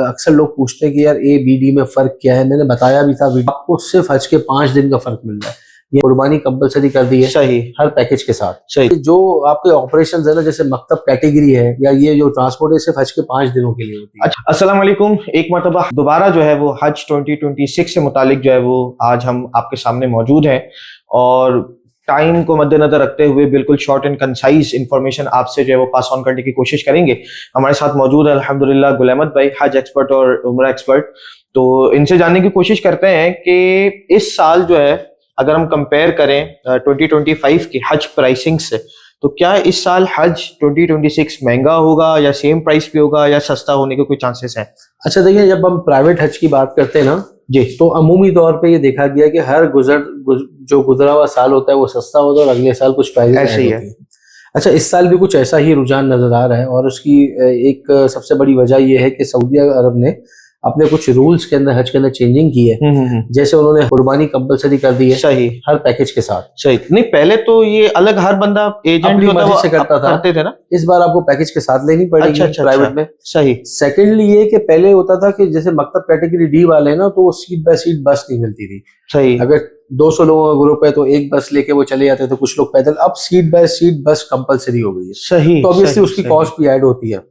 अक्सर लोग पूछते हैं कि यार ए बी डी में फ़र्क क्या है, मैंने बताया भी था वीडियो, आपको सिर्फ हज के 5 दिन का फ़र्क मिल रहा है। ये कुर्बानी कंपलसरी कर दी है सही हर पैकेज के साथ। सही। जो आपके ऑपरेशंस है ना, जैसे मकतब कैटेगरी है या ये जो ट्रांसपोर्ट है, सिर्फ हज के 5 दिनों के लिए होती है। अच्छा, अस्सलाम वालेकुम। एक मरतबा दोबारा जो है वो हज 2026 से मुतालिक जो है वो आज हम आपके सामने मौजूद हैं और टाइम को मद्देनजर रखते हुए बिल्कुल शॉर्ट एंड कंसाइज इंफॉर्मेशन आपसे जो है वो पास ऑन करने की कोशिश करेंगे। हमारे साथ मौजूद है अल्हम्दुलिल्लाह गुल अहमद भाई, हज एक्सपर्ट और उम्रा एक्सपर्ट। तो इनसे जानने की कोशिश करते हैं कि इस साल जो है अगर हम कंपेयर करें 2025 की हज प्राइसिंग से, तो क्या इस साल हज 2026 महंगा होगा या सेम प्राइस पे होगा या सस्ता होने के कोई चांसेस हैं? अच्छा देखिए, जब हम प्राइवेट हज की बात करते हैं ना जी, तो अमूमी तौर पे ये देखा गया कि हर जो गुजरा हुआ साल होता है वो सस्ता होता है और अगले साल कुछ प्राइस ऐसे ही है। अच्छा, इस साल भी कुछ ऐसा ही रुझान नजर आ रहा है और उसकी एक सबसे बड़ी वजह ये है कि सऊदी अरब ने अपने कुछ रूल्स के अंदर हज के अंदर चेंजिंग की है। जैसे उन्होंने कुर्बानी कंपलसरी कर दी है सही हर पैकेज के साथ। सही नहीं, पहले तो ये अलग हर बंदा एजेंट जो था वो से करता था, करते थे ना, इस बार आपको पैकेज के साथ लेनी पड़ेगी प्राइवेट में। सही। सेकेंडली ये कि पहले होता था कि जैसे मकतब कैटेगरी डी वाले ना, तो वो सीट बाय सीट बस नहीं मिलती थी। सही। अगर 200 लोगों का ग्रुप है तो एक बस लेके वो चले जाते थे, कुछ लोग पैदल। अब सीट बाय सीट बस कंपलसरी हो गई है। सही। तो ऑब्वियसली उसकी कॉस्ट भी ऐड होती है।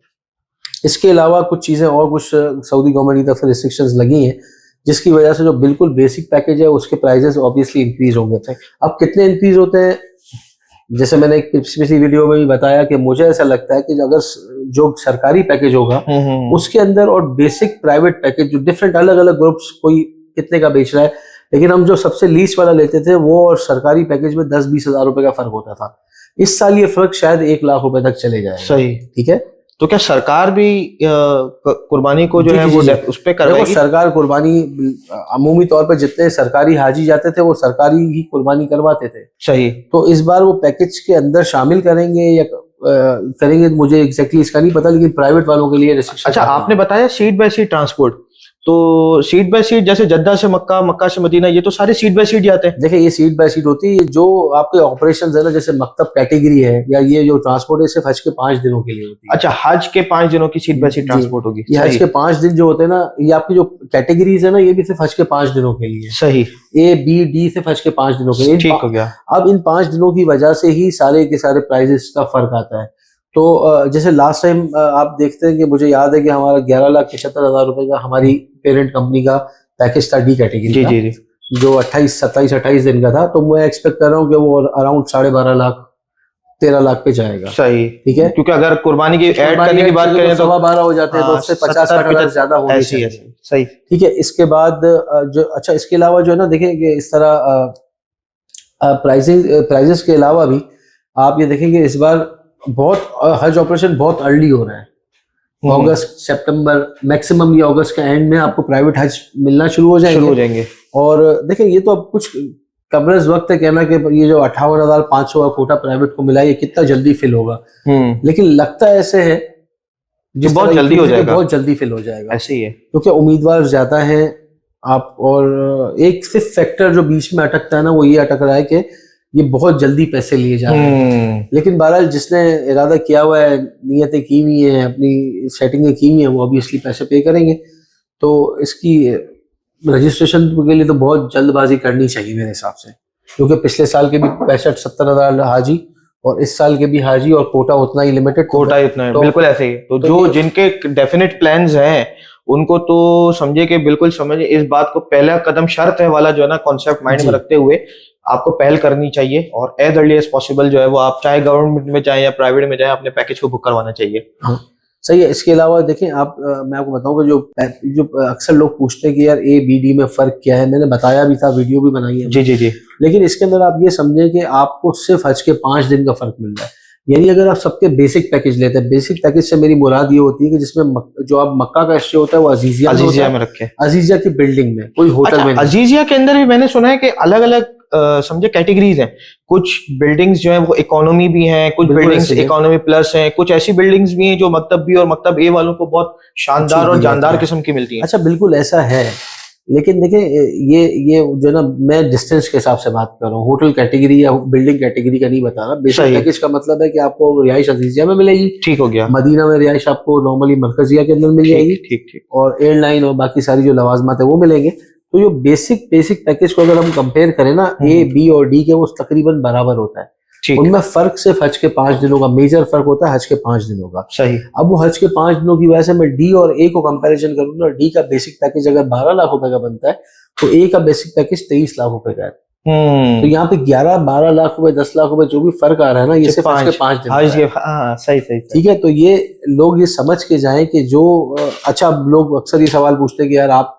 इसके अलावा कुछ चीजें और कुछ सऊदी गवर्नमेंट की तरफ से रिस्ट्रिक्शंस लगी हैं, जिसकी वजह से जो बिल्कुल बेसिक पैकेज है उसके प्राइसेस ऑब्वियसली इंक्रीज होंगे। अब कितने इंक्रीज होते हैं, जैसे मैंने एक पिछली वीडियो में भी बताया कि मुझे ऐसा लगता है कि अगर जो सरकारी पैकेज होगा उसके अंदर और बेसिक प्राइवेट पैकेज जो डिफरेंट अलग अलग ग्रुप्स कोई कितने का बेच रहा है, लेकिन हम जो सबसे लीस्ट वाला लेते थे वो और सरकारी पैकेज में 10-20 हज़ार रुपए का फर्क होता था। इस साल ये फर्क शायद 1 लाख रुपए तक चले जाए। सही। ठीक है, तो क्या सरकार भी कुर्बानी को जो है वो उस पे करवाएगी? सरकार कुर्बानी अमूमी तौर पर जितने सरकारी हाजी जाते थे वो सरकारी ही कुर्बानी करवाते थे। सही। तो इस बार वो पैकेज के अंदर शामिल करेंगे या करेंगे मुझे एग्जैक्टली इसका नहीं पता, लेकिन प्राइवेट वालों के लिए रिस्ट्रिक्शन। अच्छा, आपने बताया सीट बाय सीट ट्रांसपोर्ट, तो सीट बाय सीट जैसे जद्दा से मक्का, मक्का से मदीना, ये तो सारे सीट बाय सीट जाते हैं। देखिए, ये सीट बाय सीट होती है। जो आपके ऑपरेशंस है ना, जैसे मकतब कैटेगरी है या ये जो ट्रांसपोर्ट है, सिर्फ हज के 5 दिनों के लिए होती है। अच्छा, हज के 5 दिनों की सीट बाय सीट ट्रांसपोर्ट होगी। ये हज के 5 दिन जो होते हैं ना, ये आपकी जो कैटेगरीज है ना, ये भी सिर्फ हज के 5 दिनों के लिए। सही। ए बी डी सिर्फ हज के 5 दिनों के लिए। ठीक हो गया। अब इन 5 दिनों की वजह से ही सारे के सारे प्राइजेस का फर्क आता है। तो जैसे लास्ट टाइम आप देखते हैं कि मुझे याद है कि हमारा 11,75,000 रुपए का हमारी पेरेंट कंपनी का पैकेज था डी कैटेगरी का, जो 27-28 दिन का था। तो मैं एक्सपेक्ट कर रहा हूँ कि वो अराउंड 12.5 लाख 13 लाख पे जाएगा। सही। ठीक है, क्योंकि अगर कुर्बानी की ऐड करने की बात करें तो 12.5 हो जाते हैं, तो उससे 50-60 हजार ज्यादा हो ऐसी है। सही। ठीक है, इसके बाद जो अच्छा इसके अलावा जो है ना, देखें कि इस तरह प्राइजेस के अलावा भी आप ये देखेंगे इस बार बहुत हज ऑपरेशन बहुत अर्ली हो रहा है। अगस्त सितंबर मैक्सिमम, ये अगस्त के एंड में आपको प्राइवेट हज मिलना शुरू हो जाएंगे। और देखिए, ये तो अब कुछ कब्रज वक्त है कहना कि ये जो 58,500 का कोटा प्राइवेट को मिला, ये कितना जल्दी फिल होगा, लेकिन लगता ऐसे है जो बहुत जल्दी हो जाएगा, बहुत जल्दी फिल हो जाएगा। ऐसे ही है, क्योंकि उम्मीदवार ज्यादा हैं आप, और एक सिर्फ फैक्टर जो बीच में अटकता है ना, वो ये अटक रहा है कि ये बहुत जल्दी पैसे लिए जा रहे हैं। लेकिन बहरहाल जिसने इरादा किया हुआ है, नियतें की हुई हैं, अपनी सेटिंगें की हुई हैं, वो ऑब्वियसली पैसे पे करेंगे। तो इसकी रजिस्ट्रेशन के लिए तो बहुत जल्दबाजी करनी चाहिए मेरे हिसाब से, क्योंकि पिछले साल के भी 65-70 हज़ार हाजी और इस साल के भी हाजी, और कोटा उतना ही लिमिटेड, कोटा इतना है। तो बिल्कुल ऐसे ही। तो जो जिनके डेफिनेट प्लान्स हैं उनको तो समझे कि बिल्कुल समझे इस बात को पहला कदम शर्त है वाला जो है ना कॉन्सेप्ट माइंड में रखते हुए आपको पहल करनी चाहिए, और एज अर्ली एज पॉसिबल जो है वो आप चाहे गवर्नमेंट में जाए या प्राइवेट में जाए अपने पैकेज को बुक करवाना चाहिए। हाँ, सही है। इसके अलावा देखें आप, मैं आपको बताऊंगा जो अक्सर लोग पूछते हैं कि यार ए बी डी में फर्क क्या है, मैंने बताया भी था, वीडियो भी बनाई है। जी। लेकिन इसके अंदर आप ये समझें कि आपको सिर्फ हज के 5 दिन का फर्क मिल रहा है। यानी अगर आप सबके बेसिक पैकेज लेते हैं, बेसिक पैकेज से मेरी मुराद ये होती है कि जिसमें जो आप मक्का का स्टे होता है वो अजीजिया में रखे, अजीजिया की बिल्डिंग में, कोई होटल में। अजीजिया के अंदर भी मैंने सुना है कि अलग अलग समझे कैटेगरीज हैं। कुछ बिल्डिंग्स जो है वो इकोनॉमी भी हैं, कुछ बिल्डिंग्स इकोनॉमी प्लस हैं, कुछ ऐसी बिल्डिंग्स भी हैं जो मकतब बी और मकतब ए वालों को बहुत शानदार और जानदार किस्म की मिलती हैं। अच्छा, बिल्कुल ऐसा है, लेकिन देखिए ये जो है ना, मैं डिस्टेंस के हिसाब से बात कर रहा हूँ, होटल कैटेगरी या बिल्डिंग कैटेगरी का नहीं बता रहा। बेसिक सही। पैकेज का मतलब है कि आपको रिहाइश अजीजिया में मिलेगी, ठीक हो गया। मदीना में रिहाइश आपको नॉर्मली मरकजिया के अंदर मिल जाएगी, ठीक ठीक। और एयरलाइन और बाकी सारी जो लवाजमात है वो मिलेंगे। तो जो बेसिक पैकेज को अगर हम कंपेयर करें ना, ए बी और डी के, वो तकरीबन बराबर होता है। ठीक। उनमें फर्क सिर्फ हज के 5 दिनों का मेजर फर्क होता है, हज के 5 दिनों का। सही। अब वो हज के 5 दिनों की वजह से मैं डी और ए को कंपैरिजन करूँ ना, डी का बेसिक पैकेज अगर 12 लाख रुपए का बनता है तो ए का बेसिक पैकेज 23 लाख रुपए का है। तो यहाँ पे 11-12 लाख रुपए, 10 लाख रुपए जो भी फर्क आ रहा है ना, ये सिर्फ हज के 5 दिन का है। सही सही। ठीक है, तो ये लोग ये समझ के जाएं कि जो अच्छा, लोग अक्सर ये सवाल पूछते हैं कि यार आप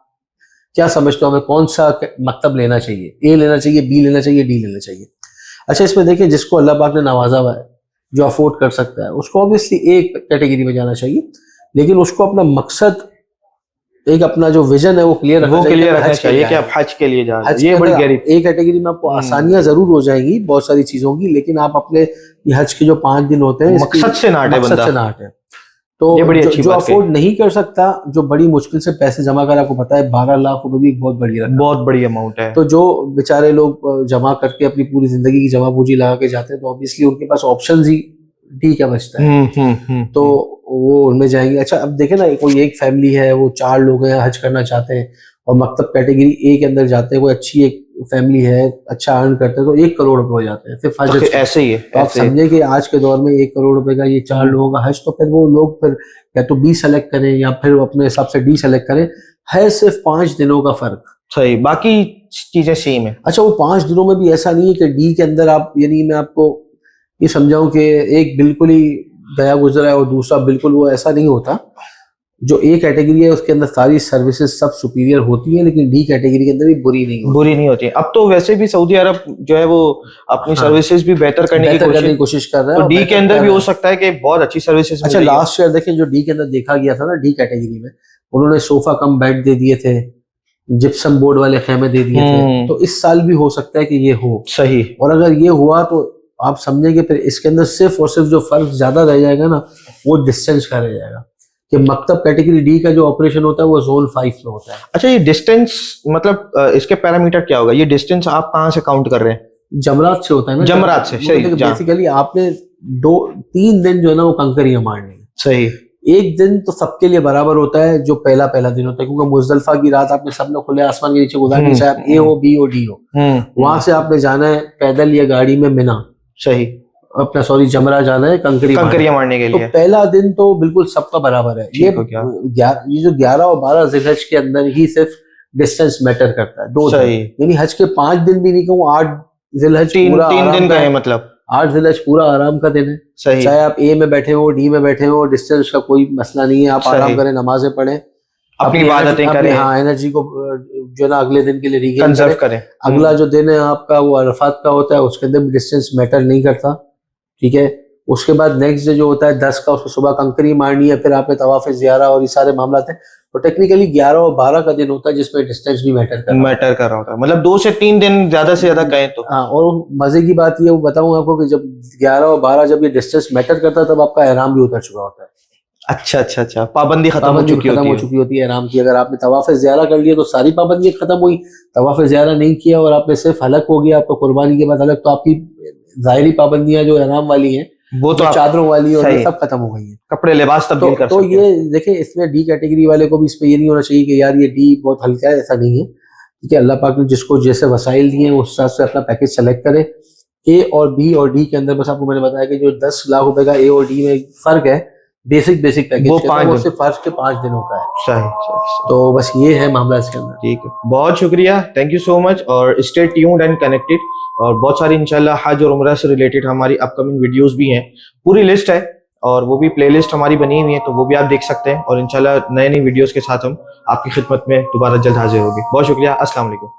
क्या समझते हो, हमें कौन सा मकतब लेना चाहिए, ए लेना चाहिए, बी लेना चाहिए, डी लेना चाहिए। अच्छा, इसमें देखिए जिसको अल्लाह पाक ने नवाजा हुआ है, जो अफोर्ड कर सकता है, उसको ऑब्वियसली एक कैटेगरी में जाना चाहिए, लेकिन उसको अपना मकसद, एक अपना जो विजन है वो क्लियर रखना चाहिए कि आप हज के लिए जा रहे हैं। ये बड़ी गहरी। एक कैटेगरी में आपको आसानियां जरूर हो जाएंगी बहुत सारी चीजों की, लेकिन आप अपने हज के जो 5 दिन होते हैं मकसद से ना हटे। तो जो अफोर्ड नहीं कर सकता, जो बड़ी मुश्किल से पैसे जमा कर, आपको पता है 12 लाख रुपए भी एक बहुत बड़ी अमाउंट है। तो जो बेचारे लोग जमा करके अपनी पूरी जिंदगी की जमा पूंजी लगा के जाते हैं, तो ऑब्वियसली उनके पास ऑप्शन ही डी का बचता है। तो वो उनमें जाएंगे। अच्छा, अब देखे ना, कोई एक फैमिली है, वो 4 लोग हैं, हज करना चाहते हैं और मकतब कैटेगरी ए के अंदर जाते हैं, कोई अच्छी एक फैमिली है, अच्छा अर्न करते हैं, तो 1 करोड़ रुपए हो जाते हैं सिर्फ हज। ऐसे ही है। तो आप समझे कि आज के दौर में 1 करोड़ रुपए का ये 4 लोगों का हज, तो फिर वो लोग फिर या तो बी सेलेक्ट करें या फिर अपने हिसाब से डी सेलेक्ट करें। है सिर्फ 5 दिनों का फर्क। सही, बाकी चीजें सेम है। अच्छा, वो 5 दिनों में भी ऐसा नहीं है कि डी के अंदर आप, यानी मैं आपको ये समझाऊं कि एक बिल्कुल ही गया गुजरा है और दूसरा बिल्कुल, वो ऐसा नहीं होता। जो ए कैटेगरी है उसके अंदर सारी सर्विसेज सब सुपीरियर होती है, लेकिन डी कैटेगरी के अंदर भी बुरी नहीं होती है। अब तो वैसे भी सऊदी अरब जो है वो अपनी सर्विसेज भी बेहतर करने की कोशिश कर रहा है। तो डी के अंदर भी हो सकता है कि बहुत अच्छी सर्विसेज। अच्छा, लास्ट ईयर देखें जो डी के अंदर देखा गया था ना, डी कैटेगरी में उन्होंने सोफा कम बेड दे दिए थे, जिप्सम बोर्ड वाले खेमे दे दिए थे। तो इस साल भी हो सकता है कि ये हो। सही। और अगर ये हुआ तो आप समझेंगे फिर इसके अंदर सिर्फ और सिर्फ जो फर्क ज्यादा रह जाएगा ना, वो डिस्टेंस का रह जाएगा कि मकतब कैटेगरी डी का जो ऑपरेशन होता है वो जोन 5 में होता है। अच्छा, ये डिस्टेंस मतलब इसके पैरामीटर क्या होगा? ये डिस्टेंस आप कहाँ से काउंट कर रहे हैं? जमरात से होता है ना। जमरात से, सही। बेसिकली आपने 2-3 दिन जो है ना वो कंकरियां मारनी है। सही। एक दिन तो सबके लिए बराबर होता है, जो पहला दिन होता है, क्योंकि मुजदलफा की रात आपने सबने खुले आसमान के नीचे गुजारनी, चाहे आप ए हो, बी हो, डी हो। वहां से आपने जाना है पैदल या गाड़ी में मिना, सही, अपना जमरा जाना है कंकरियां मारने के लिए। तो पहला दिन तो बिल्कुल सबका बराबर है। ये जो 11 और 12 जिलहज के अंदर ही सिर्फ डिस्टेंस मैटर करता है। 2 दिन, यानी हज के 5 दिन भी नहीं कहूँ, 8 जिलहज पूरा 3 दिन का है, मतलब 8 जिलहज पूरा आराम का दिन है। सही। चाहे आप ए में बैठे हो, डी में बैठे हो, डिस्टेंस का कोई मसला नहीं है। आप आराम करें, नमाजें पढ़ें, अपनी इबादतें करें, हाँ, एनर्जी को जो ना अगले दिन के लिए रिगेन करें। अगला जो दिन है आपका वो अरफात का होता है, उसके अंदर भी डिस्टेंस मैटर नहीं करता। ठीक है। उसके बाद नेक्स्ट डे जो होता है 10 का, उसको सुबह कंकरी मारनी है, फिर आपने तवाफ ज़ियारा और ये सारे मामला थे। तो टेक्निकली 11 और 12 का दिन होता है जिसमें डिस्टेंस भी मैटर कर रहा होता है। मतलब 2 से 3 दिन ज्यादा से ज्यादा कहें तो। हाँ, और मजे की बात ये बताऊं आपको कि जब 11 और 12 जब ये डिस्टेंस मैटर करता है, तब आपका एहराम भी उतर चुका होता है। अच्छा, पाबंदी खत्म हो चुकी होती है एहराम की। अगर आपने तवाफ ज़ियारा कर लिया तो सारी पाबंदी खत्म हुई। तवाफ ज़ियारा नहीं किया और आपने सिर्फ हलक हो गया, आपका कुर्बानी के बाद हलक, तो आपकी ज़ाहिरी पाबंदियां जो एहराम वाली हैं, वो तो चादरों वाली और ये सब खत्म हो गई है। कपड़े लिबास तब्दील कर सकते हैं। तो ये देखिए, इसमें डी कैटेगरी वाले को भी इस पे ये नहीं होना चाहिए कि यार ये डी बहुत हल्का है, ऐसा नहीं है। ठीक है, अल्लाह पाक ने जिसको जैसे वसाइल दिए हैं उस हिसाब से अपना पैकेज सेलेक्ट करे। ए और बी और डी के अंदर बस आपको मैंने बताया कि जो 10 लाख रुपए का ए और डी में फर्क है, बेसिक पैकेज वो सिर्फ फर्स्ट के 5 दिनों का है। सही। तो बस ये है मामला इसके अंदर। ठीक है, बहुत शुक्रिया, थैंक यू सो मच। और स्टे ट्यून्ड एंड कनेक्टेड, और बहुत सारी इंशाल्लाह हज और उम्रह से रिलेटेड हमारी अपकमिंग वीडियोस भी हैं। पूरी लिस्ट है और वो भी प्लेलिस्ट हमारी बनी हुई है, तो वो भी आप देख सकते हैं। और इंशाल्लाह नई वीडियोस के साथ हम आपकी खिदमत में दोबारा जल्द हाजिर होंगे। बहुत शुक्रिया, अस्सलाम वालेकुम।